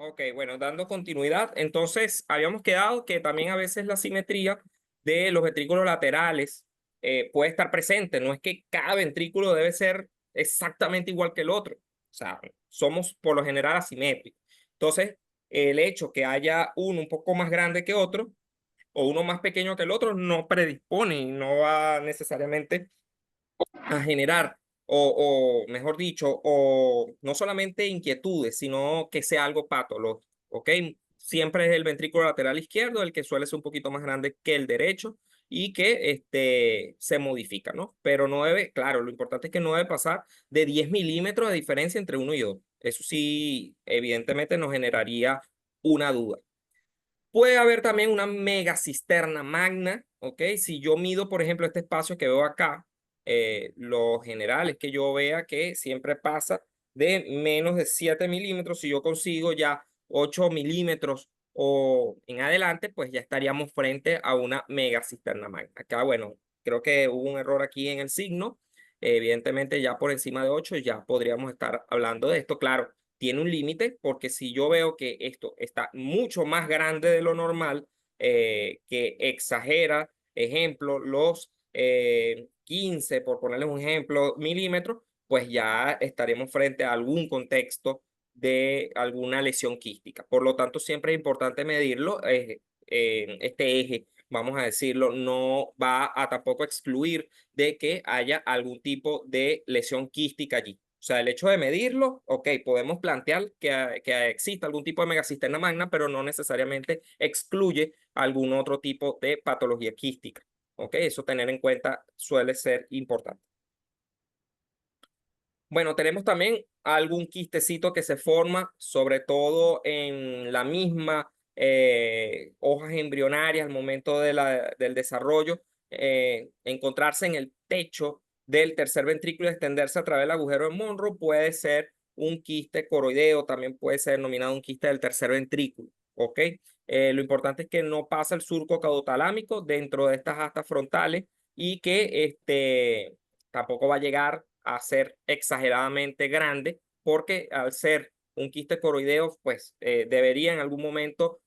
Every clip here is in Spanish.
Ok, bueno, dando continuidad, entonces habíamos quedado que también a veces la simetría de los ventrículos laterales puede estar presente. No es que cada ventrículo debe ser exactamente igual que el otro. O sea, somos por lo general asimétricos. Entonces, el hecho que haya uno un poco más grande que otro o uno más pequeño que el otro no predispone y no va necesariamente a generar, o mejor dicho, o no solamente inquietudes, sino que sea algo patológico, ¿ok? Siempre es el ventrículo lateral izquierdo el que suele ser un poquito más grande que el derecho y que se modifica, ¿no? Pero no debe, claro, lo importante es que no debe pasar de 10 milímetros de diferencia entre uno y dos. Eso sí, evidentemente nos generaría una duda. Puede haber también una megacisterna magna, ¿ok? Si yo mido, por ejemplo, este espacio que veo acá, lo general es que yo vea que siempre pasa de menos de 7 milímetros. Si yo consigo ya 8 milímetros o en adelante, pues ya estaríamos frente a una megacisterna magna. Acá, bueno, creo que hubo un error aquí en el signo. Evidentemente, ya por encima de 8 ya podríamos estar hablando de esto. Claro, tiene un límite, porque si yo veo que esto está mucho más grande de lo normal, que exagera, ejemplo, los 15, por ponerles un ejemplo, milímetros, pues ya estaremos frente a algún contexto de alguna lesión quística. Por lo tanto, siempre es importante medirlo. Este eje, vamos a decirlo, no va a tampoco excluir de que haya algún tipo de lesión quística allí. O sea, el hecho de medirlo, ok, podemos plantear que exista algún tipo de megacisterna magna, pero no necesariamente excluye algún otro tipo de patología quística. Ok, eso tener en cuenta suele ser importante. Bueno, tenemos también algún quistecito que se forma, sobre todo en la misma hojas embrionarias al momento del desarrollo, encontrarse en el techo del tercer ventrículo y extenderse a través del agujero de Monroe puede ser un quiste coroideo, también puede ser denominado un quiste del tercer ventrículo, ¿ok? Lo importante es que no pasa el surco caudotalámico dentro de estas astas frontales y que tampoco va a llegar a ser exageradamente grande, porque al ser un quiste coroideo, pues debería en algún momento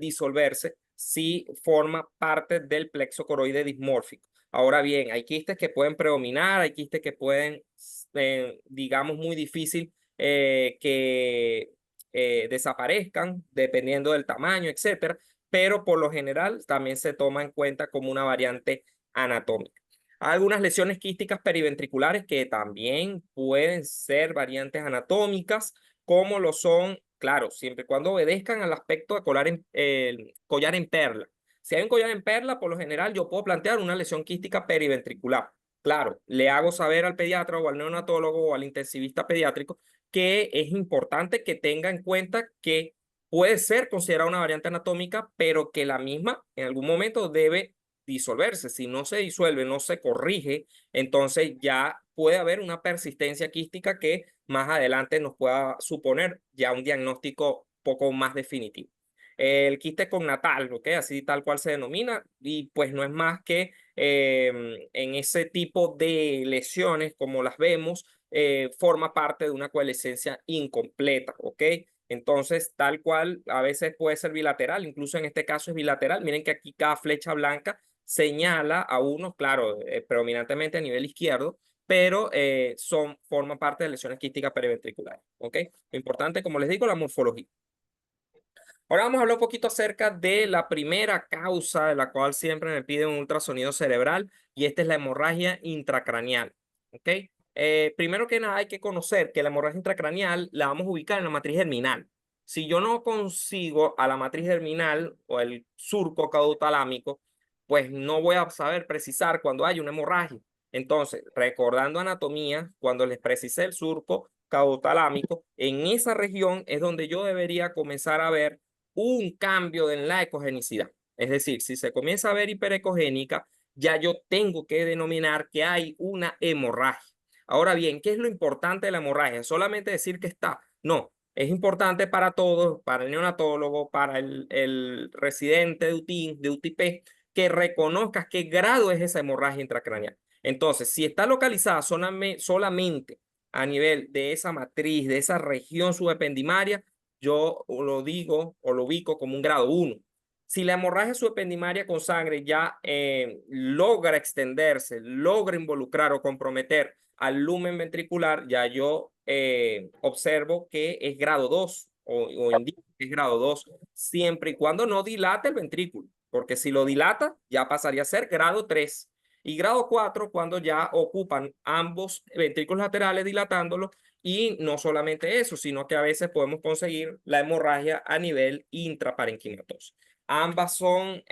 disolverse si forma parte del plexo coroide dismórfico. Ahora bien, hay quistes que pueden predominar, hay quistes que pueden, digamos, muy difícil que desaparezcan dependiendo del tamaño, etcétera, pero por lo general también se toma en cuenta como una variante anatómica. Hay algunas lesiones quísticas periventriculares que también pueden ser variantes anatómicas, como lo son, claro, siempre y cuando obedezcan al aspecto de collar en perla. Si hay un collar en perla, por lo general yo puedo plantear una lesión quística periventricular. Claro, le hago saber al pediatra o al neonatólogo o al intensivista pediátrico que es importante que tenga en cuenta que puede ser considerada una variante anatómica, pero que la misma en algún momento debe disolverse. Si no se disuelve, no se corrige, entonces ya puede haber una persistencia quística que más adelante nos pueda suponer ya un diagnóstico poco más definitivo. El quiste cognatal, ¿ok? Así tal cual se denomina, y pues no es más que en ese tipo de lesiones, como las vemos, forma parte de una coalescencia incompleta, ¿ok? Entonces, tal cual, a veces puede ser bilateral, incluso en este caso es bilateral. Miren que aquí cada flecha blanca señala a unos, claro, predominantemente a nivel izquierdo, pero forman parte de lesiones quísticas periventriculares, ¿ok? Lo importante, como les digo, la morfología. Ahora vamos a hablar un poquito acerca de la primera causa de la cual siempre me piden un ultrasonido cerebral, y esta es la hemorragia intracraneal, ¿ok? Primero que nada hay que conocer que la hemorragia intracraneal la vamos a ubicar en la matriz germinal. Si yo no consigo a la matriz germinal o el surco caudotalámico, pues no voy a saber precisar cuando hay una hemorragia. Entonces, recordando anatomía, cuando les precisé el surco caudotalámico, en esa región es donde yo debería comenzar a ver un cambio en la ecogenicidad. Es decir, si se comienza a ver hiperecogénica, ya yo tengo que denominar que hay una hemorragia. Ahora bien, ¿qué es lo importante de la hemorragia? Solamente decir que está. No, es importante para todos, para el neonatólogo, para el residente de UTI, de UTP, que reconozcas qué grado es esa hemorragia intracraneal. Entonces, si está localizada solamente a nivel de esa matriz, de esa región subependimaria, yo lo digo o lo ubico como un grado 1. Si la hemorragia subependimaria con sangre ya logra extenderse, logra involucrar o comprometer al lumen ventricular, ya yo observo que es grado 2 o indico que es grado 2, siempre y cuando no dilate el ventrículo, porque si lo dilata ya pasaría a ser grado 3. Y grado 4 cuando ya ocupan ambos ventrículos laterales dilatándolo, y no solamente eso, sino que a veces podemos conseguir la hemorragia a nivel intraparenquimatoso. Ambas son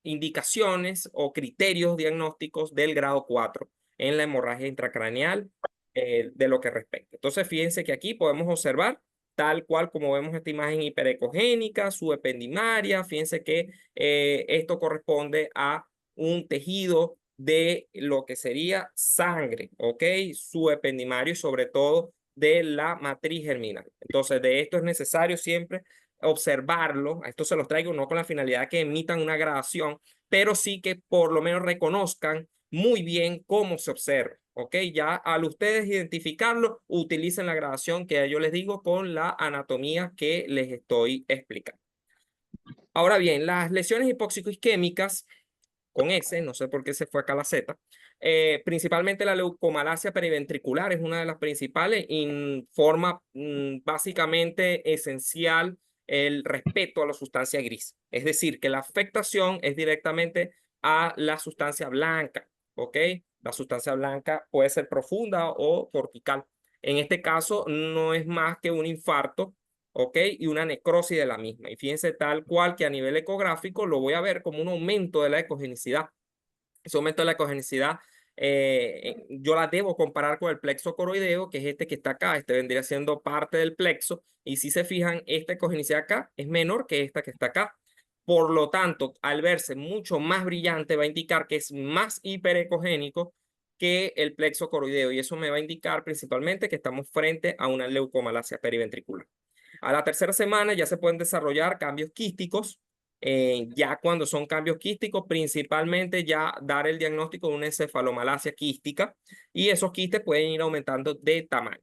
indicaciones o criterios diagnósticos del grado 4 en la hemorragia intracraneal de lo que respecta. Entonces, fíjense que aquí podemos observar tal cual como vemos esta imagen hiperecogénica, subependimaria. Fíjense que esto corresponde a un tejido de lo que sería sangre, ¿ok? Subependimario y sobre todo de la matriz germinal. Entonces, de esto es necesario siempre observarlo. A esto se los traigo no con la finalidad que emitan una gradación, pero sí que por lo menos reconozcan muy bien cómo se observa. ¿Ok? Ya al ustedes identificarlo, utilicen la gradación que yo les digo con la anatomía que les estoy explicando. Ahora bien, las lesiones hipóxico-isquémicas con S, no sé por qué se fue acá la Z, principalmente la leucomalacia periventricular es una de las principales y forma básicamente esencial el respeto a la sustancia gris. Es decir, que la afectación es directamente a la sustancia blanca, ¿ok? La sustancia blanca puede ser profunda o cortical. En este caso no es más que un infarto, ¿ok? Y una necrosis de la misma. Y fíjense tal cual que a nivel ecográfico lo voy a ver como un aumento de la ecogenicidad. Ese aumento de la ecogenicidad yo la debo comparar con el plexo coroideo, que es este que está acá. Este vendría siendo parte del plexo. Y si se fijan, esta ecogenicidad acá es menor que esta que está acá. Por lo tanto, al verse mucho más brillante, va a indicar que es más hiperecogénico que el plexo coroideo. Y eso me va a indicar principalmente que estamos frente a una leucomalacia periventricular. A la tercera semana ya se pueden desarrollar cambios quísticos. Ya cuando son cambios quísticos, principalmente ya dar el diagnóstico de una encefalomalacia quística, y esos quistes pueden ir aumentando de tamaño.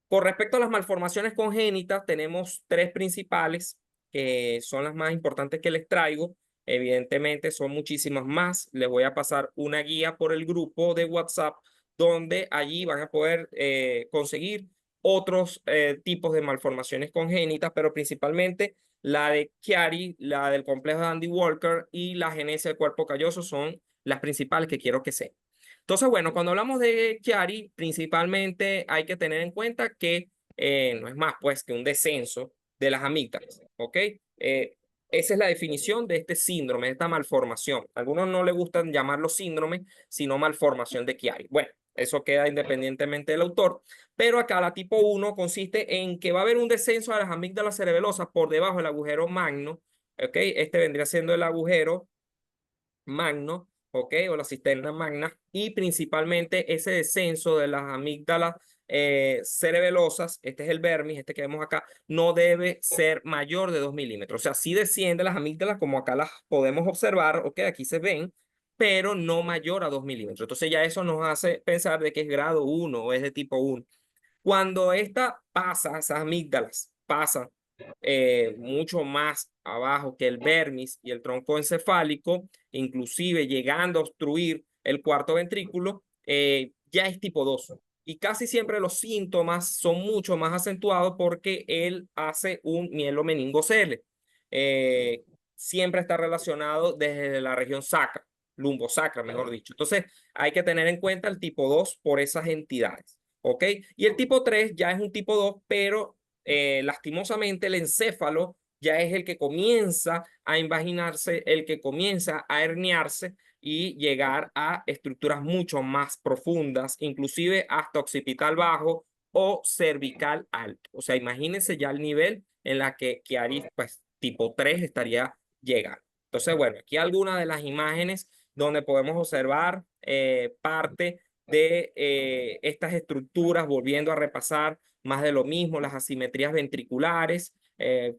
Con respecto a las malformaciones congénitas, tenemos tres principales, que son las más importantes que les traigo. Evidentemente son muchísimas más. Les voy a pasar una guía por el grupo de WhatsApp, donde allí van a poder conseguir otros tipos de malformaciones congénitas, pero principalmente la de Chiari, la del complejo de Andy Walker y la genesia del cuerpo calloso son las principales que quiero que sepan. Entonces, bueno, cuando hablamos de Chiari, principalmente hay que tener en cuenta que no es más pues que un descenso de las amígdalas, ¿ok? Esa es la definición de este síndrome, de esta malformación. A algunos no les gustan llamarlo síndrome, sino malformación de Chiari. Bueno, eso queda independientemente del autor, pero acá la tipo 1 consiste en que va a haber un descenso de las amígdalas cerebelosas por debajo del agujero magno, ¿ok? Este vendría siendo el agujero magno, ¿ok? O la cisterna magna, y principalmente ese descenso de las amígdalas cerebelosas, este es el vermis, este que vemos acá, no debe ser mayor de 2 milímetros. O sea, sí desciende las amígdalas como acá las podemos observar, ¿ok? Aquí se ven, pero no mayor a 2 milímetros. Entonces ya eso nos hace pensar de que es grado 1 o es de tipo 1. Cuando esta pasa, esas amígdalas pasan mucho más abajo que el vermis y el tronco encefálico, inclusive llegando a obstruir el cuarto ventrículo, ya es tipo 2. Y casi siempre los síntomas son mucho más acentuados porque él hace un mielomeningocele. Eh, Siempre está relacionado desde la región sacra, lumbosacra, mejor dicho. Entonces, hay que tener en cuenta el tipo 2 por esas entidades. ¿Ok? Y el tipo 3 ya es un tipo 2, pero lastimosamente el encéfalo ya es el que comienza a invaginarse, el que comienza a herniarse y llegar a estructuras mucho más profundas, inclusive hasta occipital bajo o cervical alto. O sea, imagínense ya el nivel en la que Chiari, pues, tipo 3 estaría llegando. Entonces, bueno, aquí algunas de las imágenes donde podemos observar parte de estas estructuras, volviendo a repasar más de lo mismo, las asimetrías ventriculares.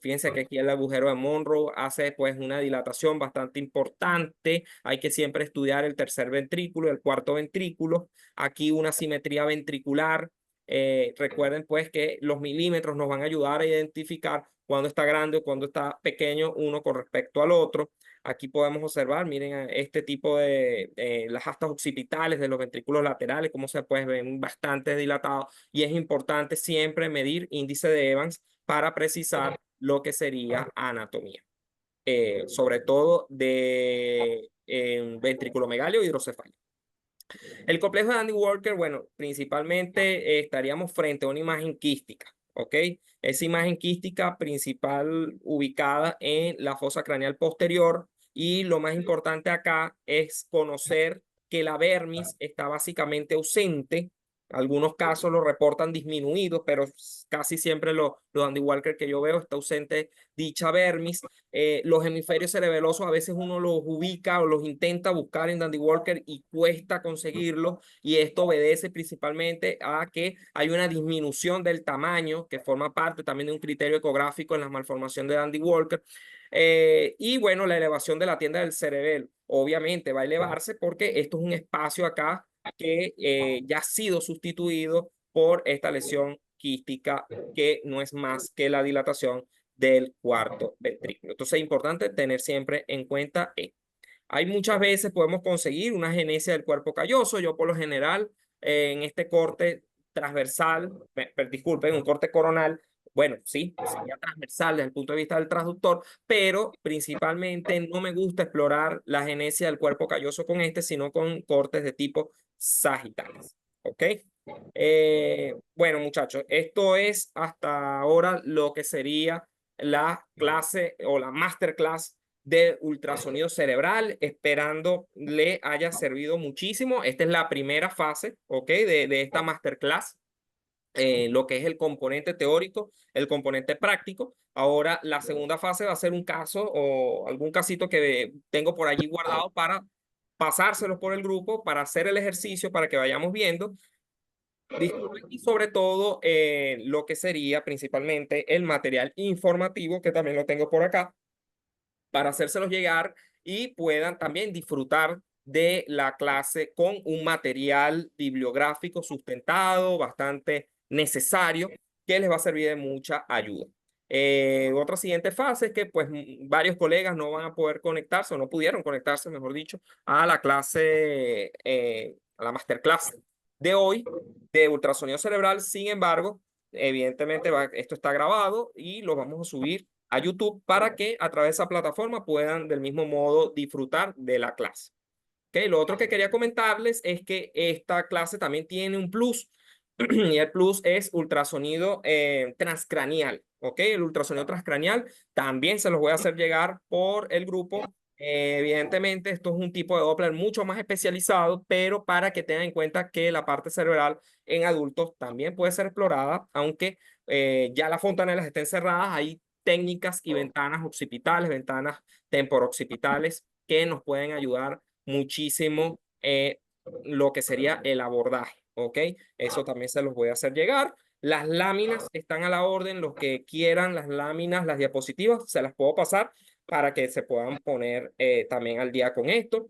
Fíjense que aquí el agujero de Monroe hace pues una dilatación bastante importante. Hay que siempre estudiar el tercer ventrículo, el cuarto ventrículo. Aquí una simetría ventricular Recuerden pues que los milímetros nos van a ayudar a identificar cuándo está grande o cuándo está pequeño uno con respecto al otro. Aquí podemos observar, miren, este tipo de las astas occipitales de los ventrículos laterales, como se pueden ver bastante dilatados, y es importante siempre medir índice de Evans para precisar lo que sería anatomía, sobre todo de ventriculomegalia o hidrocefalia. El complejo de Andy Walker, bueno, principalmente estaríamos frente a una imagen quística, ¿ok? Esa imagen quística principal ubicada en la fosa craneal posterior, y lo más importante acá es conocer que la vermis está básicamente ausente. Algunos casos lo reportan disminuido, pero casi siempre los Andy Walker que yo veo está ausente dicha vermis. Los hemisferios cerebelosos a veces uno los ubica o los intenta buscar en Dandy Walker y cuesta conseguirlo, y esto obedece principalmente a que hay una disminución del tamaño que forma parte también de un criterio ecográfico en la malformación de Dandy Walker. Y bueno, la elevación de la tienda del cerebelo obviamente va a elevarse porque esto es un espacio acá que ya ha sido sustituido por esta lesión quística que no es más que la dilatación del cuarto ventrículo. Entonces es importante tener siempre en cuenta esto. Hay muchas veces podemos conseguir una genesia del cuerpo calloso. Yo por lo general en este corte transversal, disculpen, un corte coronal, bueno, sí, sería transversal desde el punto de vista del transductor, pero principalmente no me gusta explorar la genesia del cuerpo calloso con este, sino con cortes de tipo sagittales. ¿Ok? Bueno, muchachos, esto es hasta ahora lo que sería la clase o la masterclass de ultrasonido cerebral, esperando le haya servido muchísimo. Esta es la primera fase, ¿ok? De esta masterclass, lo que es el componente teórico, el componente práctico. Ahora la segunda fase va a ser un caso o algún casito que tengo por allí guardado para pasárselos por el grupo, para hacer el ejercicio, para que vayamos viendo. Disculpen, y sobre todo lo que sería principalmente el material informativo, que también lo tengo por acá, para hacérselos llegar y puedan también disfrutar de la clase con un material bibliográfico sustentado, bastante necesario, que les va a servir de mucha ayuda. Otra siguiente fase es que pues varios colegas no van a poder conectarse o no pudieron conectarse, mejor dicho, a la clase, a la masterclass de hoy de ultrasonido cerebral. Sin embargo, evidentemente esto está grabado y lo vamos a subir a YouTube para que a través de esa plataforma puedan del mismo modo disfrutar de la clase. ¿Okay? Lo otro que quería comentarles es que esta clase también tiene un plus, y el plus es ultrasonido transcranial. ¿Ok? El ultrasonido transcranial también se los voy a hacer llegar por el grupo. Evidentemente, esto es un tipo de Doppler mucho más especializado, pero para que tengan en cuenta que la parte cerebral en adultos también puede ser explorada, aunque ya las fontanelas estén cerradas. Hay técnicas y ventanas occipitales, ventanas temporooccipitales que nos pueden ayudar muchísimo lo que sería el abordaje. ¿Ok? Eso también se los voy a hacer llegar. Las láminas están a la orden, los que quieran las láminas, las diapositivas, se las puedo pasar para que se puedan poner también al día con esto,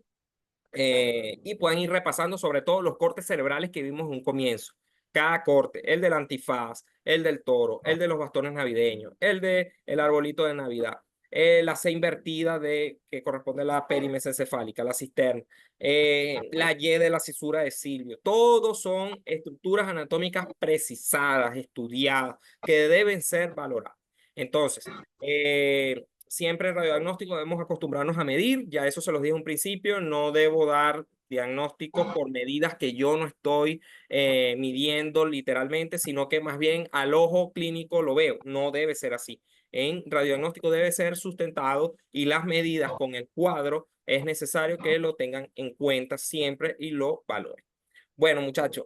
y puedan ir repasando sobre todo los cortes cerebrales que vimos en un comienzo. Cada corte, el del antifaz, el del toro, el de los bastones navideños, el de el arbolito de Navidad, la C invertida que corresponde a la perimes encefálica, la cisterna, la Y de la cisura de Silvio. Todos son estructuras anatómicas precisadas, estudiadas, que deben ser valoradas. Entonces, siempre en radiodiagnóstico debemos acostumbrarnos a medir, ya eso se los dije en un principio, no debo dar diagnósticos por medidas que yo no estoy midiendo literalmente, sino que más bien al ojo clínico lo veo, no debe ser así. En radiodiagnóstico debe ser sustentado, y las medidas con el cuadro es necesario que lo tengan en cuenta siempre y lo valoren. Bueno, muchachos,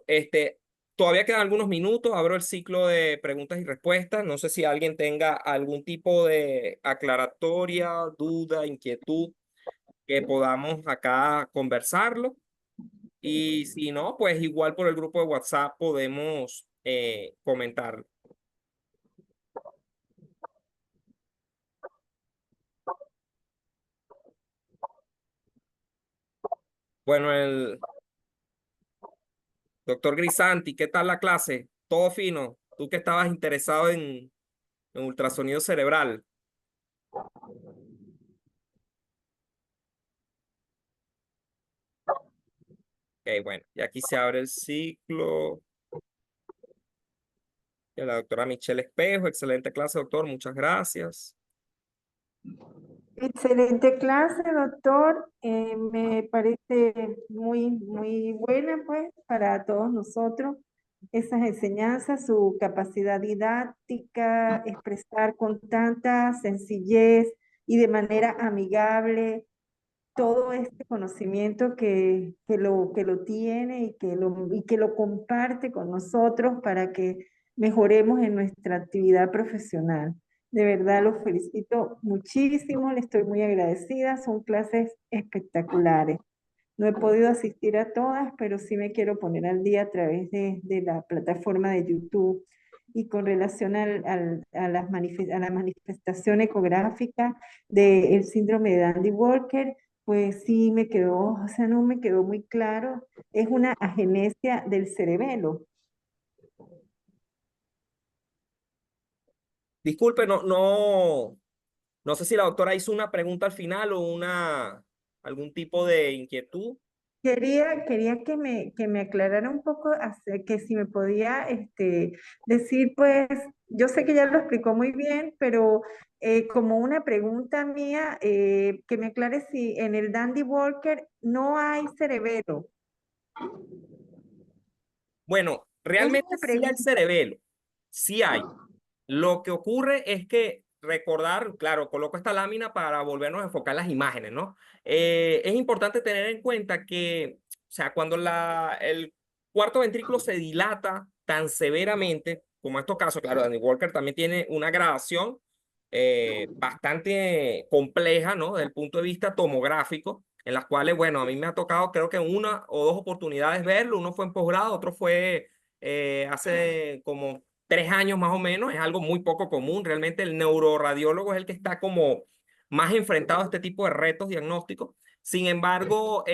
todavía quedan algunos minutos, abro el ciclo de preguntas y respuestas. No sé si alguien tenga algún tipo de aclaratoria, duda, inquietud, que podamos acá conversarlo. Y si no, pues igual por el grupo de WhatsApp podemos comentarlo. Bueno, el doctor Grisanti, ¿qué tal la clase? todo fino. Tú que estabas interesado en ultrasonido cerebral. Ok, bueno, y aquí se abre el ciclo. De la doctora Michelle Espejo, excelente clase, doctor, muchas gracias. Excelente clase, doctor. Me parece muy buena, pues, para todos nosotros esas enseñanzas, su capacidad didáctica, expresar con tanta sencillez y de manera amigable todo este conocimiento que lo tiene y que lo comparte con nosotros para que mejoremos en nuestra actividad profesional. De verdad los felicito muchísimo, le estoy muy agradecida, son clases espectaculares. No he podido asistir a todas, pero sí me quiero poner al día a través de la plataforma de YouTube. Y con relación a a la manifestación ecográfica del síndrome de Dandy Walker, pues sí me quedó, o sea, no me quedó muy claro. Es una agenesia del cerebelo. Disculpe, no sé si la doctora hizo una pregunta al final o algún tipo de inquietud. Quería que me aclarara un poco, que si me podía decir, pues, yo sé que ya lo explicó muy bien, pero como una pregunta mía, que me aclare si en el Dandy Walker no hay cerebelo. Bueno, Es realmente una sí hay pregunta. cerebelo, sí hay. Lo que ocurre es que recordar, claro, coloco esta lámina para volvernos a enfocar las imágenes, ¿no? Es importante tener en cuenta que, o sea, cuando el cuarto ventrículo se dilata tan severamente, como en estos casos, claro, Danny Walker también tiene una gradación bastante compleja, ¿no? Desde el punto de vista tomográfico, en las cuales, bueno, a mí me ha tocado, creo que una o dos oportunidades verlo. Uno fue en posgrado, otro fue hace como 3 años más o menos. Es algo muy poco común. Realmente el neuroradiólogo es el que está como más enfrentado a este tipo de retos diagnósticos. Sin embargo,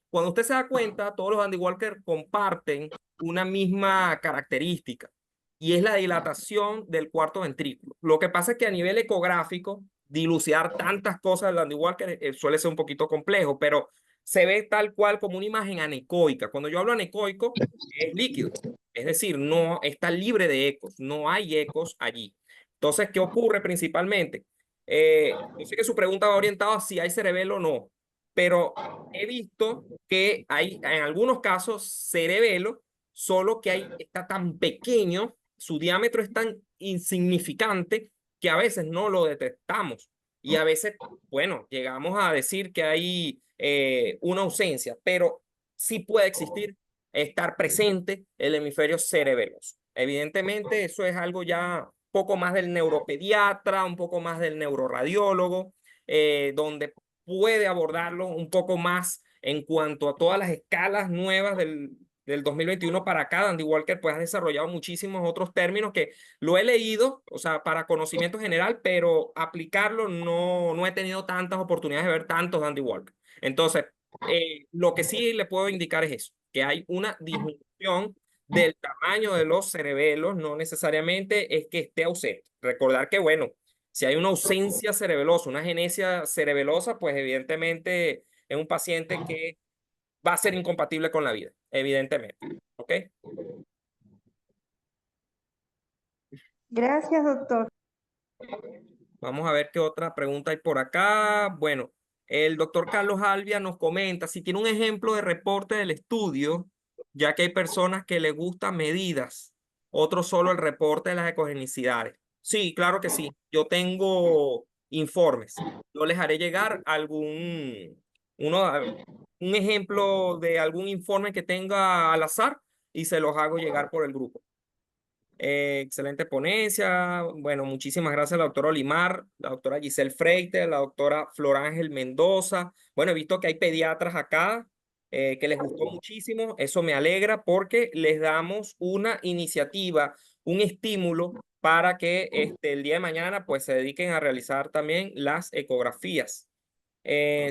cuando usted se da cuenta, todos los Andy Walker comparten una misma característica y es la dilatación del cuarto ventrículo. Lo que pasa es que a nivel ecográfico, dilucidar tantas cosas del Andy Walker suele ser un poquito complejo, pero se ve tal cual como una imagen anecoica. Cuando yo hablo anecoico, es líquido, es decir, no está libre de ecos, no hay ecos allí. Entonces, ¿qué ocurre principalmente? Yo sé que su pregunta va orientada a si hay cerebelo o no, pero he visto que hay en algunos casos cerebelo, solo que está tan pequeño, su diámetro es tan insignificante que a veces no lo detectamos y a veces, bueno, llegamos a decir que hay una ausencia, pero sí puede existir, estar presente el hemisferio cerebeloso. Evidentemente, eso es algo ya poco más del neuropediatra, un poco más del neuroradiólogo, donde puede abordarlo un poco más en cuanto a todas las escalas nuevas del 2021 para acá. Andy Walker pues ha desarrollado muchísimos otros términos que lo he leído, o sea, para conocimiento general, pero aplicarlo no he tenido tantas oportunidades de ver tantos Andy Walker. Entonces, lo que sí le puedo indicar es eso, que hay una disminución del tamaño de los cerebelos, no necesariamente es que esté ausente. Recordar que, bueno, si hay una ausencia cerebelosa, una agenesia cerebelosa, pues evidentemente es un paciente que va a ser incompatible con la vida, evidentemente. ¿Ok? Gracias, doctor. Vamos a ver qué otra pregunta hay por acá. Bueno, el doctor Carlos Albia nos comenta si tiene un ejemplo de reporte del estudio, ya que hay personas que les gustan medidas, otros solo el reporte de las ecogenicidades. Sí, claro que sí. Yo tengo informes. Yo les haré llegar uno, un ejemplo de algún informe que tenga al azar y se los hago llegar por el grupo. Excelente ponencia. Bueno, muchísimas gracias a la doctora Olimar, la doctora Giselle Freite, la doctora Flor Ángel Mendoza. Bueno, he visto que hay pediatras acá que les gustó muchísimo. Eso me alegra porque les damos una iniciativa, un estímulo para que el día de mañana pues se dediquen a realizar también las ecografías.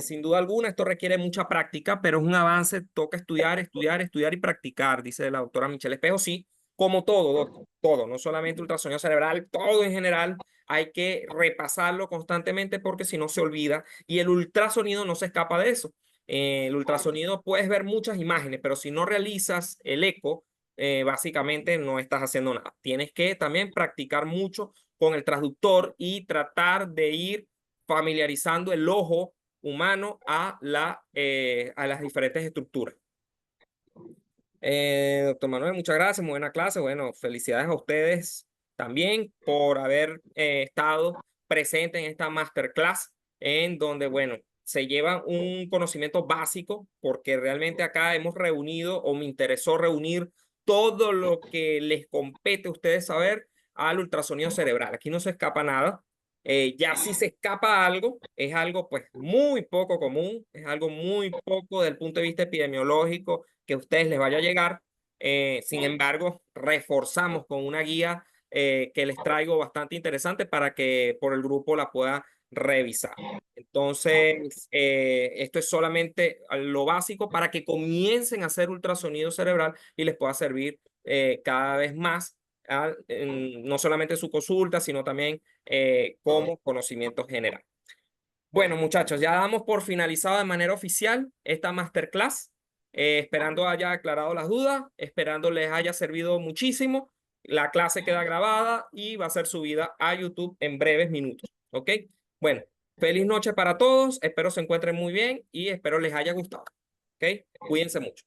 Sin duda alguna, esto requiere mucha práctica, pero es un avance. Toca estudiar, estudiar, estudiar y practicar, dice la doctora Michelle Espejo. Sí, como todo, doctor, todo, no solamente ultrasonido cerebral, todo en general, hay que repasarlo constantemente porque si no se olvida y el ultrasonido no se escapa de eso. El ultrasonido puedes ver muchas imágenes, pero si no realizas el eco, básicamente no estás haciendo nada. Tienes que también practicar mucho con el transductor y tratar de ir familiarizando el ojo humano a las diferentes estructuras. Doctor Manuel, muchas gracias, muy buena clase. Bueno, felicidades a ustedes también por haber estado presente en esta masterclass, en donde, bueno, se lleva un conocimiento básico, porque realmente acá hemos reunido o me interesó reunir todo lo que les compete a ustedes saber al ultrasonido cerebral. Aquí no se escapa nada. Ya si se escapa algo, es algo pues muy poco común, es algo muy poco desde el punto de vista epidemiológico que a ustedes les vaya a llegar. Sin embargo, reforzamos con una guía que les traigo bastante interesante para que por el grupo la pueda revisar. Entonces, esto es solamente lo básico para que comiencen a hacer ultrasonido cerebral y les pueda servir cada vez más, no solamente su consulta, sino también como conocimiento general. Bueno, muchachos, ya damos por finalizado de manera oficial esta masterclass. Esperando haya aclarado las dudas, esperando les haya servido muchísimo. La clase queda grabada y va a ser subida a YouTube en breves minutos. ¿Ok? Bueno, feliz noche para todos. Espero se encuentren muy bien y espero les haya gustado. ¿Ok? Cuídense mucho.